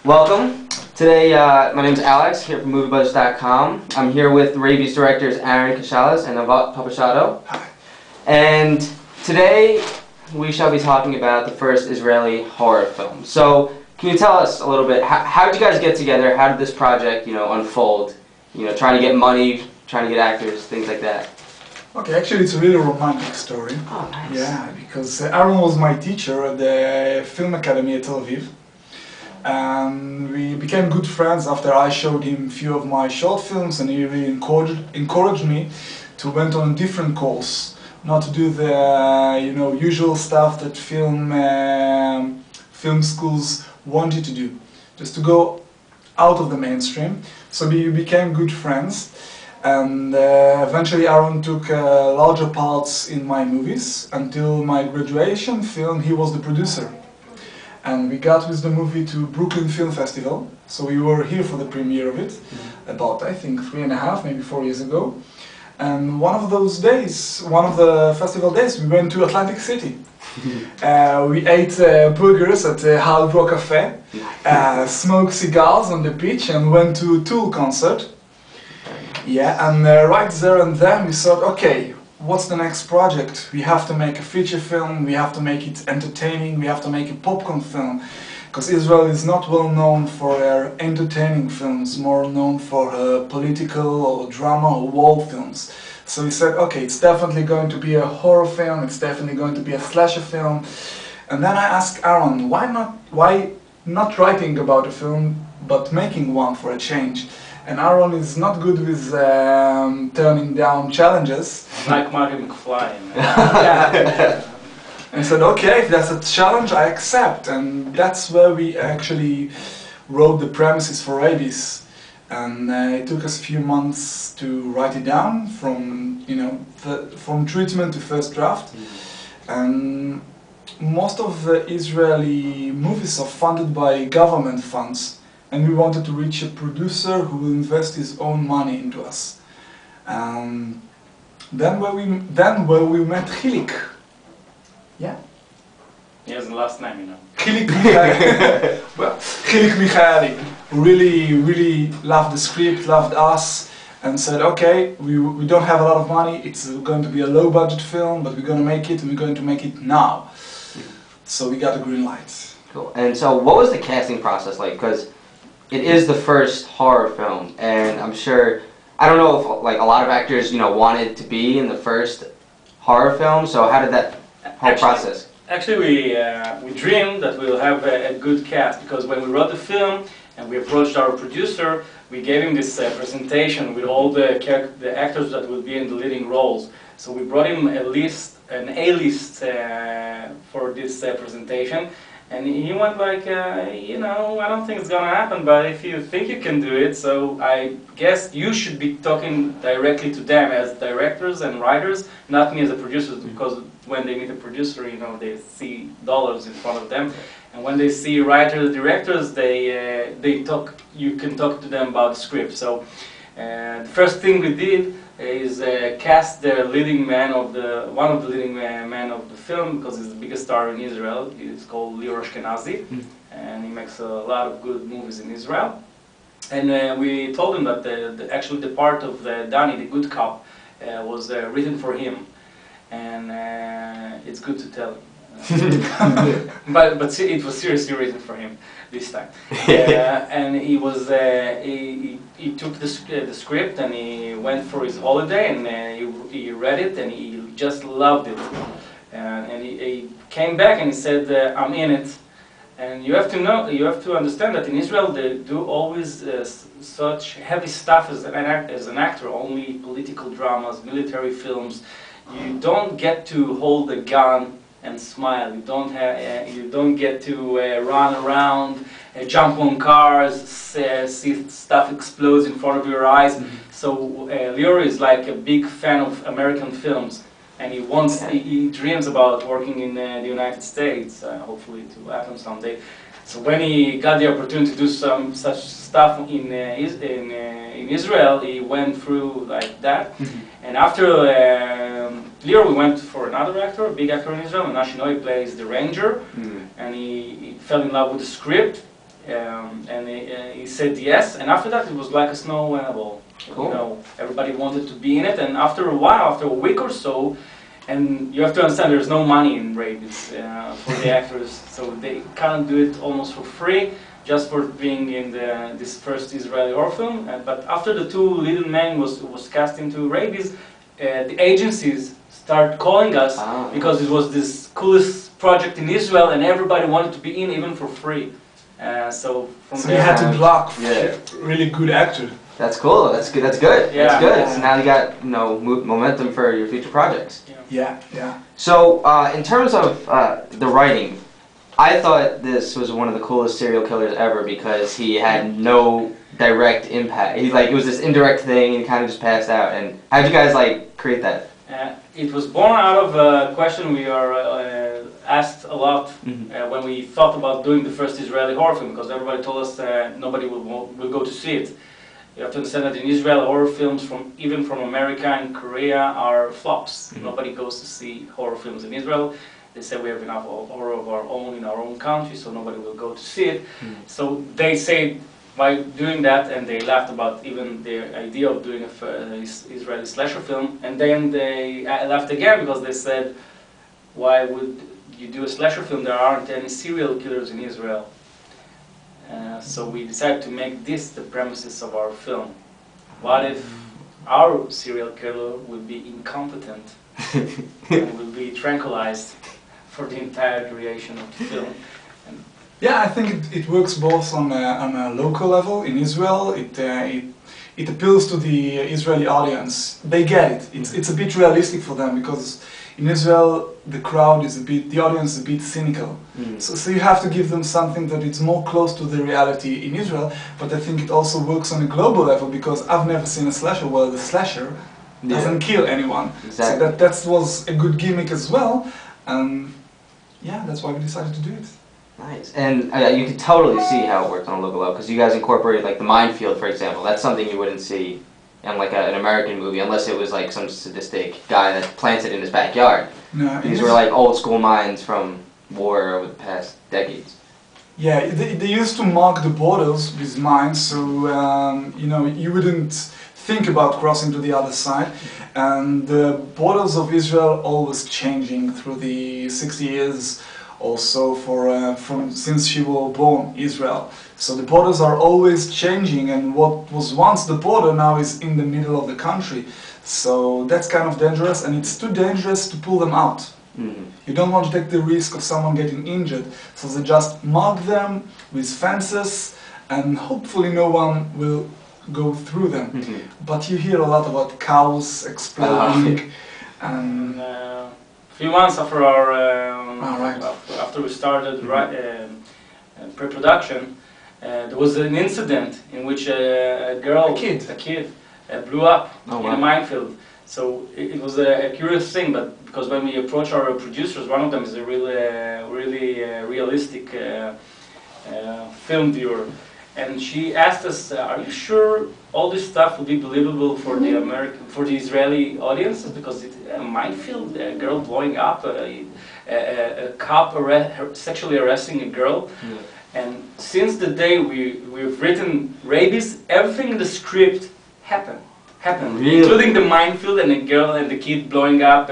Welcome. Today, my name is Alex, here from Moviebuzzers.com. I'm here with Rabies directors Aharon, Keshales, and Navot, Papushado. And today, we shall be talking about the first Israeli horror film. So, can you tell us a little bit, how did you guys get together? How did this project, unfold? Trying to get money, trying to get actors, things like that. Okay, actually it's a really romantic story. Oh, nice. Yeah, because Aharon was my teacher at the Film Academy at Tel Aviv. And we became good friends after I showed him a few of my short films, and he really encouraged me to went on a different course, not to do the usual stuff that film schools want you to do, just to go out of the mainstream. So we became good friends, and eventually Aharon took larger parts in my movies. Until my graduation film, he was the producer. And we got with the movie to Brooklyn Film Festival, so we were here for the premiere of it, about I think 3.5, maybe 4 years ago. And one of those days, one of the festival days, we went to Atlantic City. We ate burgers at Hard Rock Cafe, smoked cigars on the beach, and went to a Tool concert. Yeah, and right there and then we thought, okay, what's the next project? We have to make a feature film, we have to make it entertaining, we have to make a popcorn film. Because Israel is not well known for her entertaining films, more known for her political or drama or war films. So we said, okay, it's definitely going to be a horror film, it's definitely going to be a slasher film. And then I asked Aharon, why not writing about a film, but making one for a change? And Aharon is not good with turning down challenges. Like Marty McFly. Yeah. And said, okay, if that's a challenge, I accept. And that's where we actually wrote the premises for Rabies. And it took us a few months to write it down, from from treatment to first draft. And most of the Israeli movies are funded by government funds. And we wanted to reach a producer who will invest his own money into us. Then where we met Hilik. Yeah? He has the last name, Hilik Michaeli. Well, Hilik Michaeli really loved the script, loved us, and said, okay, we don't have a lot of money, it's going to be a low budget film, but we're going to make it, and we're going to make it now. So we got a green light. Cool. And so what was the casting process like? Because it is the first horror film, and I'm sure, I don't know if a lot of actors, wanted to be in the first horror film, so how did that whole process? Actually, we dreamed that we'll have a good cast, because when we wrote the film and we approached our producer, we gave him this presentation with all the actors that will be in the leading roles. So we brought him an A-list for this presentation. And he went like, I don't think it's gonna happen, but if you think you can do it, so I guess you should be talking directly to them as directors and writers, not me as a producer, because when they meet a producer, they see dollars in front of them. And when they see writers, directors, you can talk to them about the script. So the first thing we did is cast the leading man of one of the leading men of the film, because he's the biggest star in Israel. He's called Lior Ashkenazi, and he makes a lot of good movies in Israel. And we told him that actually the part of Danny, the good cop, was written for him, and it's good to tell him. but it was seriously written for him this time. And he was he took the script and he went for his holiday, and he read it and he just loved it. And he came back and he said, I'm in it. And you have to understand that in Israel they do always such heavy stuff as an actor, only political dramas, military films. You don't get to hold a gun and smile. You don't get to run around, jump on cars, see stuff explodes in front of your eyes. So Lior is like a big fan of American films, and he dreams about working in the United States, hopefully to happen someday. So when he got the opportunity to do such stuff in Israel, he went through like that. And after Lior, we went for another actor, a big actor in Israel, and Ashinoi plays the ranger, and he fell in love with the script, and he said yes. And after that, it was like a snowball. Cool. You know, everybody wanted to be in it, and after a while, after a week or so, and you have to understand there's no money in Rabies for the actors, so they can't do it almost for free, just for being in this first Israeli horror film. But after the two little men was cast into Rabies, the agencies start calling us because it was this coolest project in Israel, and everybody wanted to be in, even for free. So you had to block really good actors. That's cool. That's good. That's good. Yeah. That's good. So now you got momentum for your future projects. Yeah. So in terms of the writing, I thought this was one of the coolest serial killers ever because he had no direct impact. It was this indirect thing, and he kind of just passed out. And how'd you guys create that? It was born out of a question we are asked a lot when we thought about doing the first Israeli horror film, because everybody told us nobody will go to see it. You have to understand that in Israel, horror films even from America and Korea are flops. Nobody goes to see horror films in Israel. They say we have enough horror of our own in our own country, so nobody will go to see it. So they say by doing that, and they laughed about even the idea of doing an Israeli slasher film, and then they laughed again because they said, why would you do a slasher film? There aren't any serial killers in Israel. So we decided to make this the premises of our film. What if our serial killer would be incompetent and would be tranquilized for the entire duration of the film? Yeah, I think it works both on a local level in Israel. It appeals to the Israeli audience. They get it. It's a bit realistic for them because in Israel the audience is a bit cynical. So you have to give them something that is more close to the reality in Israel. But I think it also works on a global level because I've never seen a slasher where the slasher doesn't kill anyone. Exactly. So that was a good gimmick as well. Yeah, that's why we decided to do it. Nice. And you can totally see how it worked on a local level because you guys incorporated the minefield, for example. That's something you wouldn't see in an American movie unless it was some sadistic guy that plants it in his backyard. No, these were old school mines from war over the past decades. Yeah, they used to mark the borders with mines, so you wouldn't think about crossing to the other side. And the borders of Israel always changing through the 60 years. Also since she was born, Israel. So the borders are always changing, and what was once the border now is in the middle of the country. So that's kind of dangerous, and it's too dangerous to pull them out. You don't want to take the risk of someone getting injured, so they just mark them with fences, and hopefully no one will go through them. But you hear a lot about cows exploding, and few months after after we started pre-production, there was an incident in which a kid blew up in a minefield. So it was a curious thing, but because when we approached our producers, one of them is a really realistic film viewer, and she asked us, "Are you sure all this stuff will be believable for the Israeli audiences? Because it's a minefield, a girl blowing up, a cop sexually harassing a girl." And since the day we've written Rabies, everything in the script happened, really? Including the minefield and the girl and the kid blowing up,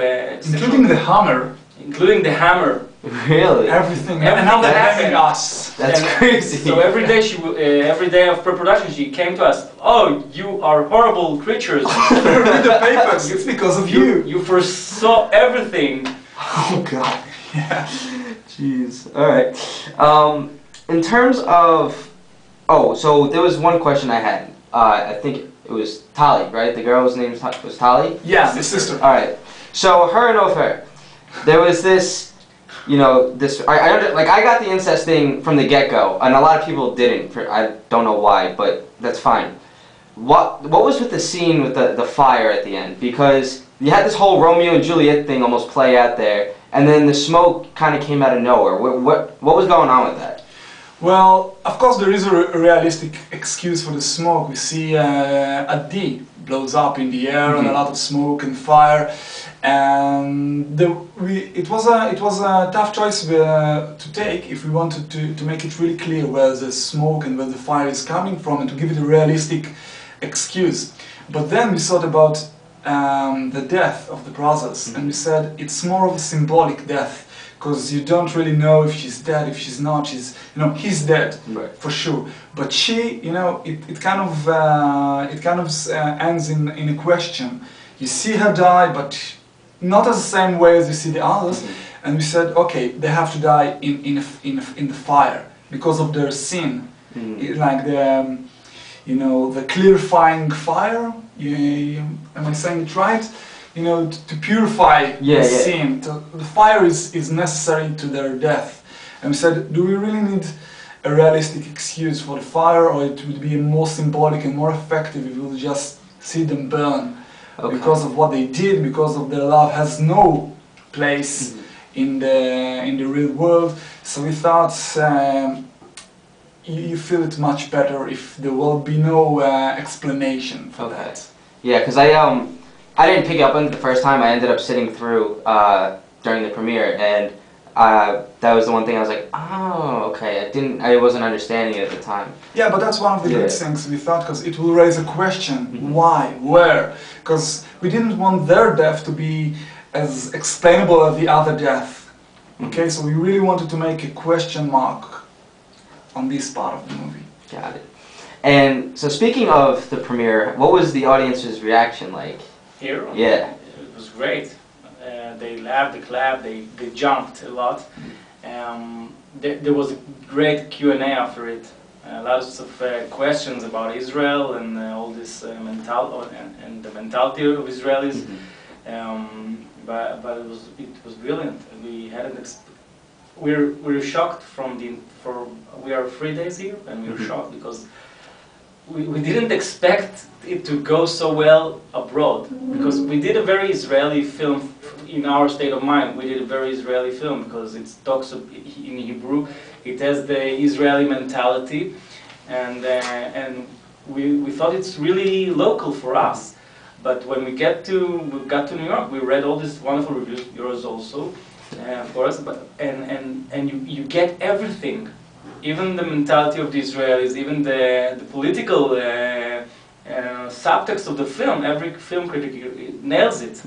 including the hammer. Including the hammer. Really? Everything. And now they're having us. That's crazy. So every day of pre-production, she came to us. "Oh, you are horrible creatures." Read the papers. It's because of you. You foresaw everything. Oh God. Yeah. Jeez. All right. In terms of, so there was one question I had. I think it was Tali, right? The girl's name was Tali? Yeah, the sister. All right. So her and Ofer, there was this, I got the incest thing from the get-go, and a lot of people didn't. I don't know why, but that's fine. What was with the scene with the fire at the end? Because you had this whole Romeo and Juliet thing almost play out there, and then the smoke kind of came out of nowhere. What was going on with that? Well, of course there is a realistic excuse for the smoke. We see a D blows up in the air and a lot of smoke and fire, and it was a tough choice to take if we wanted to make it really clear where the smoke and where the fire is coming from and to give it a realistic excuse. But then we thought about the death of the brothers, and we said it's more of a symbolic death, because you don't really know if she's dead, if she's not. He's dead, right, for sure. But she, it kind of ends in a question. You see her die, but not as the same way as you see the others. And we said, okay, they have to die in the fire because of their sin, like the clarifying fire. Am I saying it right? To purify the sin. The fire is necessary to their death. And we said, do we really need a realistic excuse for the fire, or it would be more symbolic and more effective if we would just see them burn? Because of what they did, because of their love has no place in the real world. So we thought you feel it much better if there will be no explanation for that. Yeah, because I didn't pick up on it the first time. I ended up sitting through during the premiere, and that was the one thing I was like, oh, okay. I wasn't understanding it at the time. Yeah, but that's one of the good things we thought, because it will raise a question: why, where? Because we didn't want their death to be as explainable as the other death. Okay, so we really wanted to make a question mark on this part of the movie. Got it. And so, speaking of the premiere, what was the audience's reaction like? Here? Yeah. It was great. They laughed, they clapped, they jumped a lot. There was a great Q&A after it. Lots of questions about Israel and all this and the mentality of Israelis. But it was brilliant. We had we're shocked we are 3 days here, and we were shocked because we didn't expect it to go so well abroad, because we did a very Israeli film in our state of mind. We did a very Israeli film because it talks in Hebrew. It has the Israeli mentality, and we thought it's really local for us. But when we got to New York, we read all these wonderful reviews, yours also, for us. And you get everything. Even the mentality of the Israelis, even the political subtext of the film. Every film critic nails it,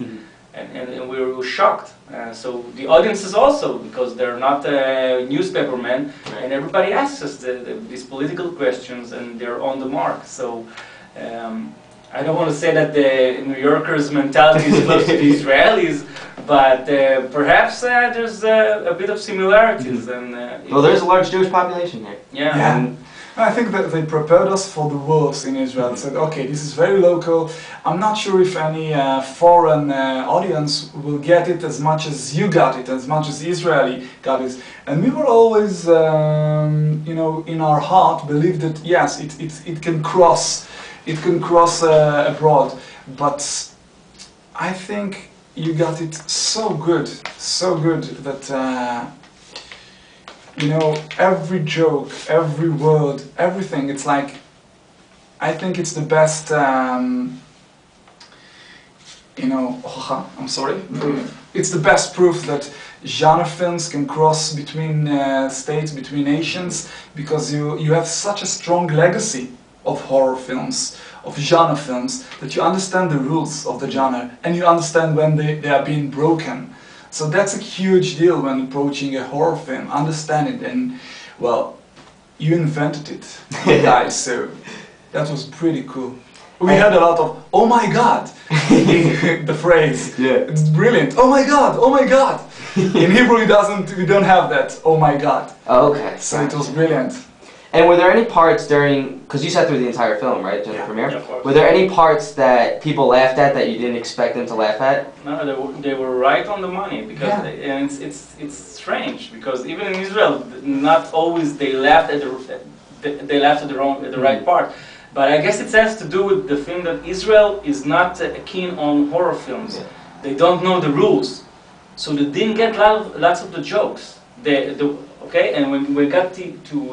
and we were shocked. So the audiences also, because they're not newspapermen, and everybody asks us these political questions, and they're on the mark. So I don't want to say that the New Yorkers' mentality is close to the Israelis, but perhaps there's a bit of similarities. And well, there's a large Jewish population here. Yeah. And I think that they prepared us for the worst in Israel. They said, okay, this is very local. I'm not sure if any foreign audience will get it as much as you got it, as much as Israeli got it. And we were always, in our heart, believe that yes, it can cross. It can cross abroad, but I think you got it so good that every joke, every word, everything. It's like, I think it's the best. I'm sorry. It's the best proof that genre films can cross between states, between nations, because you have such a strong legacy of horror films, of genre films, that you understand the rules of the genre and you understand when they are being broken. So that's a huge deal when approaching a horror film. Understand it, and well, you invented it, guys. So that was pretty cool. We had a lot of "oh my god" the phrase. Yeah, it's brilliant. Oh my god! Oh my god! In Hebrew, we don't have that. Oh my god. Okay. So it was brilliant. And were there any parts because you sat through the entire film, right, during the premiere? Yeah, of course. Were there any parts that people laughed at that you didn't expect them to laugh at? No, they were right on the money, because and it's strange, because even in Israel, not always they laughed at the right part. But I guess it has to do with the thing that Israel is not keen on horror films. They don't know the rules, so they didn't get lots of the jokes. Okay, and when we got to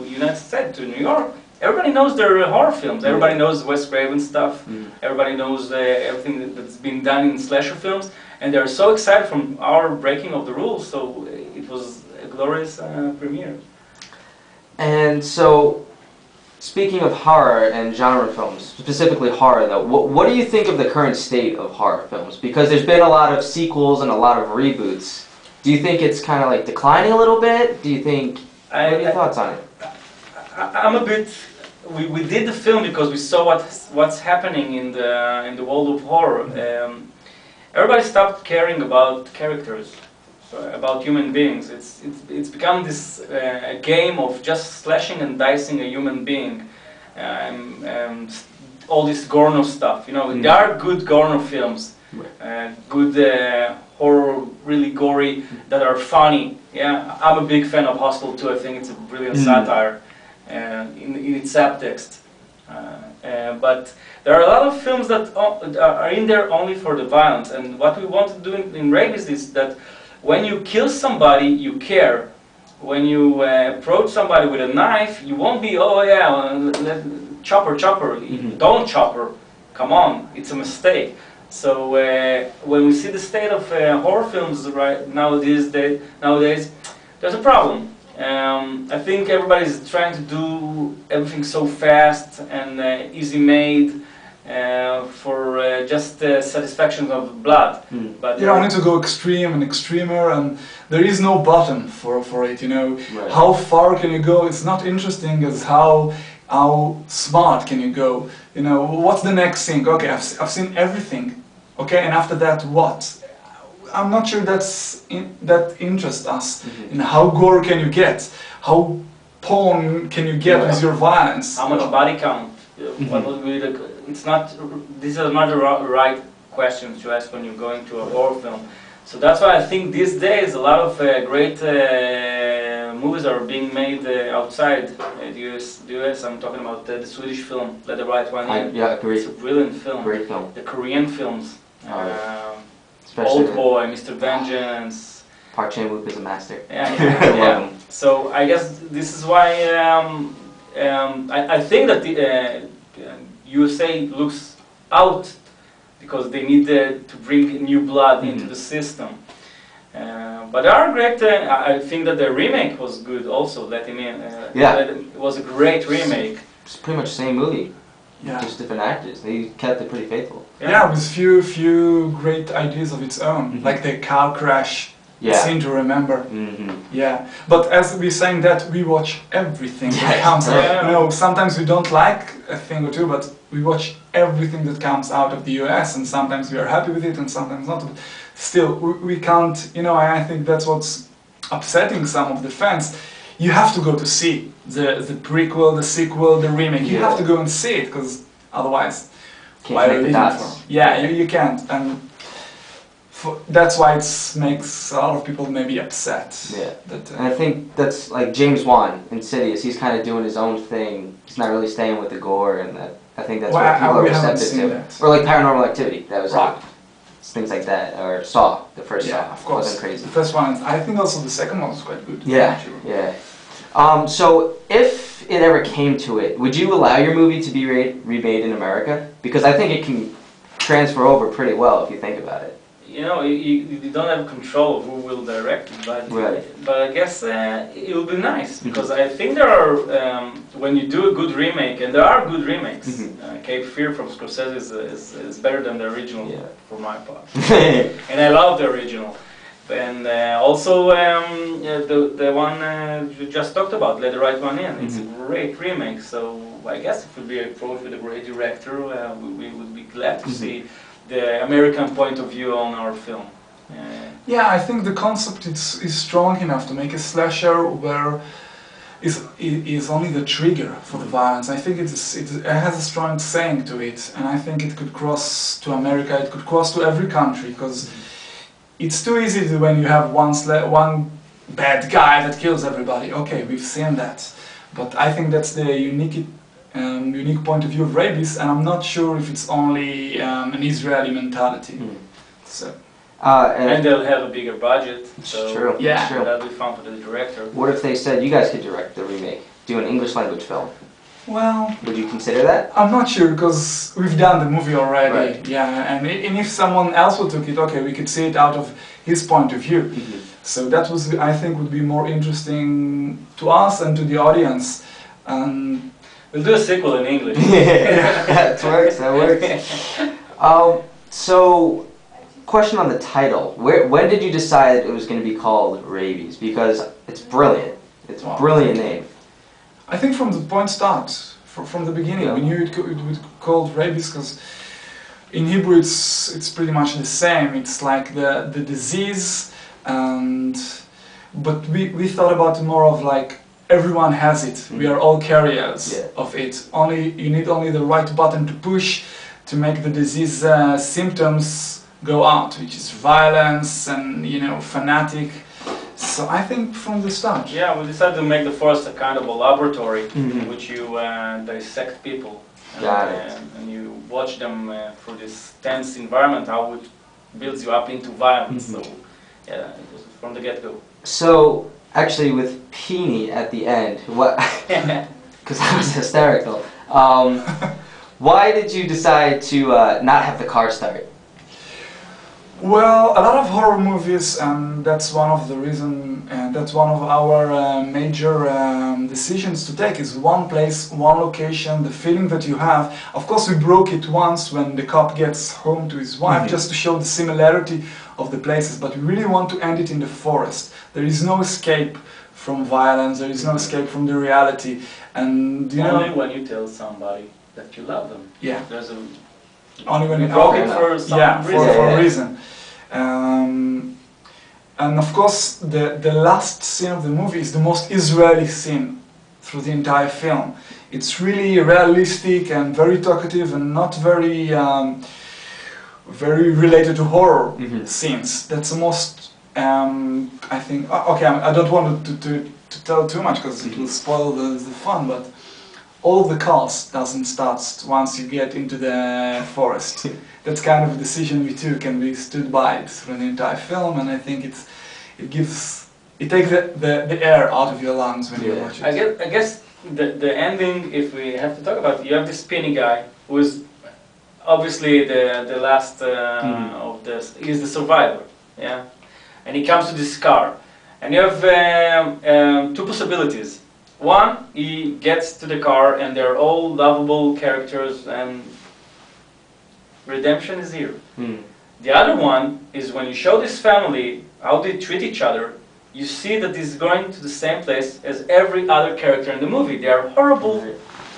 United States, to New York, everybody knows their horror films. Everybody knows Wes Craven stuff. Everybody knows everything that's been done in slasher films, and they're so excited from our breaking of the rules. So it was a glorious premiere. And so, speaking of horror and genre films, specifically horror though, what do you think of the current state of horror films? Because there's been a lot of sequels and a lot of reboots. Do you think it's kind of like declining a little bit? Do you think, what are your thoughts on it? I'm a bit. We did the film because we saw what's happening in the world of horror. Everybody stopped caring about characters, about human beings. It's become this a game of just slashing and dicing a human being. All this Gorno stuff, you know. There are good Gorno films, good horror, really gory, that are funny. Yeah, I'm a big fan of Hostel 2. I think it's a brilliant satire in its subtext. But there are a lot of films that are in there only for the violence. And what we want to do in Rabies is that when you kill somebody, you care. When you approach somebody with a knife, you won't be, oh yeah, chopper, don't chopper. Come on, it's a mistake. So when we see the state of horror films nowadays, there's a problem. I think everybody's trying to do everything so fast and easy made for just satisfaction of blood. But you don't need to go extreme and extremer, and there is no bottom for it. You know, how far can you go? It's not interesting as how smart can you go. You know, what's the next thing? Okay, I've seen everything. Okay, and after that, what? I'm not sure that interests us. In how gore can you get? How porn can you get with your violence? How much body count? What will be the? It's not. These are not the right questions to ask when you're going to a horror film. So that's why I think these days a lot of great movies are being made outside the US. I'm talking about the Swedish film, Let the Right One In. Yeah, great. It's a brilliant film. Great film. The Korean films. Old Boy, Mr. Vengeance. Park Chan-wook is a master. Yeah. So I guess this is why I think that the USA looks out because they need to bring new blood into the system. But there are great. I think that the remake was good also. Let Him In. It was a great remake. It's pretty much the same movie. Yeah. Just different actors. They kept it pretty faithful. Yeah, with few great ideas of its own, like the car crash. Scene to remember. Yeah, but as we're saying that, we watch everything that comes out. You know, sometimes we don't like a thing or two, but we watch everything that comes out of the US, and sometimes we are happy with it, and sometimes not. But still, we can't. You know, I think that's what's upsetting some of the fans. You have to go to see the prequel, the sequel, the remake. You have to go and see it, because otherwise, can't make the dots. Yeah, you can't, and that's why it makes a lot of people maybe upset. Yeah, and I think that's like James Wan, Insidious. He's kind of doing his own thing. He's not really staying with the gore, and I think that's what people are receptive to. That. Or like Paranormal Activity. That was things like that, or Saw, the first Saw. Of course. Wasn't crazy. The first one, I think also the second one was quite good. Yeah, yeah. So if it ever came to it, would you allow your movie to be remade in America? Because I think it can transfer over pretty well if you think about it. You know, you don't have control of who will direct it, but I guess it will be nice, because I think there are, when you do a good remake, and there are good remakes, Cape Fear from Scorsese is better than the original, for my part. And I love the original. And also the one you just talked about, Let the Right One In, it's a great remake, so I guess if it would be approached with a great director, we would be glad to see the American point of view on our film. Yeah, I think the concept is strong enough to make a slasher where is only the trigger for the violence. I think it has a strong saying to it, and I think it could cross to America, it could cross to every country, because it's too easy when you have one bad guy that kills everybody. Okay, we've seen that, but I think that's the unique point of view of Rabies, and I'm not sure if it's only an Israeli mentality. So. And they'll have a bigger budget. So true. Yeah. It's true. that'll be fun for the director. What if they said you guys could direct the remake, do an English language film? Well, Would you consider that? I'm not sure because we've done the movie already. Right. Yeah, and if someone else would took it, okay, we could see it out of his point of view. So that was, I think, would be more interesting to us and to the audience. And We'll do a sequel in English. Yeah, that works. That works. So, question on the title. When did you decide it was going to be called Rabies? Because it's brilliant. It's a brilliant name. I think from the point start, from the beginning, Yeah. we knew it would be called Rabies because in Hebrew it's pretty much the same. It's like the disease, but we thought about it more of like everyone has it. We are all carriers of it. You need only the right button to push to make the disease symptoms go out, which is violence and fanatic. So I think from the start. Yeah, we decided to make the forest a kind of a laboratory in which you dissect people. And you watch them through this tense environment, how it builds you up into violence. So yeah, it was from the get-go. So, actually with Peony at the end, what? Because that was hysterical. Why did you decide to not have the car start? Well, a lot of horror movies, and that's one of the reason, and that's one of our major decisions to take, is one place, one location, the feeling that you have. Of course, we broke it once when the cop gets home to his wife, just to show the similarity of the places, but we really want to end it in the forest. There is no escape from violence, there is no escape from the reality, and only when you tell somebody that you love them. Yeah. There's a only when you broke it for some reason. For a reason. And of course, the last scene of the movie is the most Israeli scene through the entire film. It's really realistic and very talkative and not very very related to horror scenes. That's the most, I think, okay, I don't want to tell too much because it will spoil the fun, but all of the cast doesn't start once you get into the forest. That's kind of a decision we took and we stood by it through the entire film, and I think it takes the air out of your lungs when you watch it. I guess the ending, if we have to talk about it, you have this Penny guy who is obviously the last of this. He's the survivor, yeah, and he comes to this car, and you have two possibilities. One, he gets to the car and they're all lovable characters and redemption is here. The other one is when you show this family how they treat each other, you see that he's going to the same place as every other character in the movie. They are horrible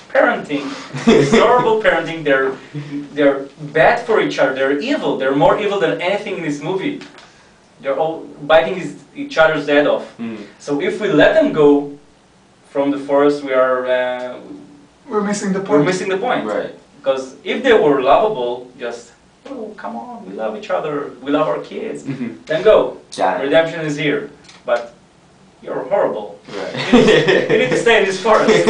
parenting. It's horrible parenting. They're bad for each other. They're evil. They're more evil than anything in this movie. They're all biting each other's head off. So if we let them go from the forest, we're missing the point. We're missing the point. Right. Because if they were lovable, just, oh, come on, we love each other, we love our kids, then go. Redemption is here. But you're horrible. Right. You need to stay in this forest.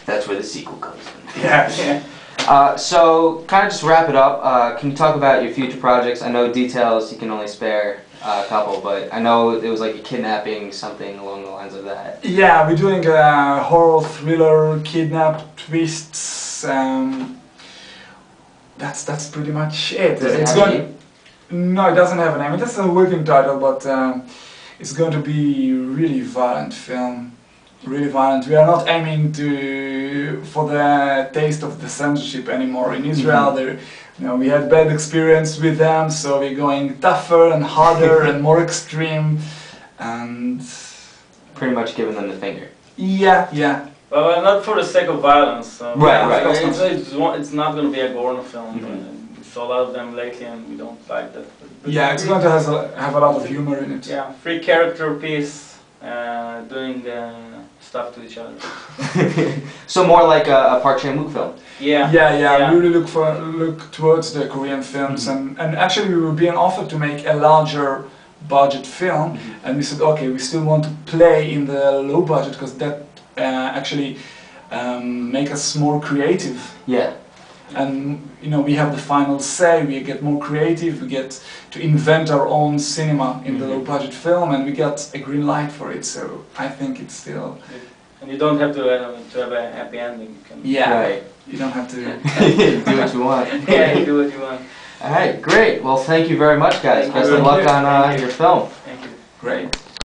That's where the sequel comes in. Yeah. So, kind of just wrap it up. Can you talk about your future projects? I know details you can only spare a couple, but I know it was like a kidnapping, something along the lines of that. Yeah, we're doing a horror thriller, kidnap, twists. That's pretty much it. Does it have a name? No, it doesn't have a name. It has a working title, but it's going to be really violent film. Really violent. We are not aiming for the taste of the censorship anymore. In Israel, we had bad experience with them, so we're going tougher and harder and more extreme, and pretty much giving them the finger. Yeah. Well, not for the sake of violence. So Right. It's not going to be a gore film. We saw a lot of them lately, and we don't like that. Yeah, it's going to have a lot of humor in it. Yeah, free character piece, doing stuff to each other. So more like a Park Chan-wook film. Yeah. We really look towards the Korean films, and actually we were being offered to make a larger budget film, and we said, okay, we still want to play in the low budget because that actually make us more creative. Yeah. and you know, we have the final say. We get more creative. We get to invent our own cinema in the low budget film, and we got a green light for it. So I think it's still. And you don't have to have a happy ending. You can Right. You don't have to do what you want. yeah, you do what you want. All right, great. Well, thank you very much, guys. Thank you Best very of luck much. on Thank you. your film. Thank you. great.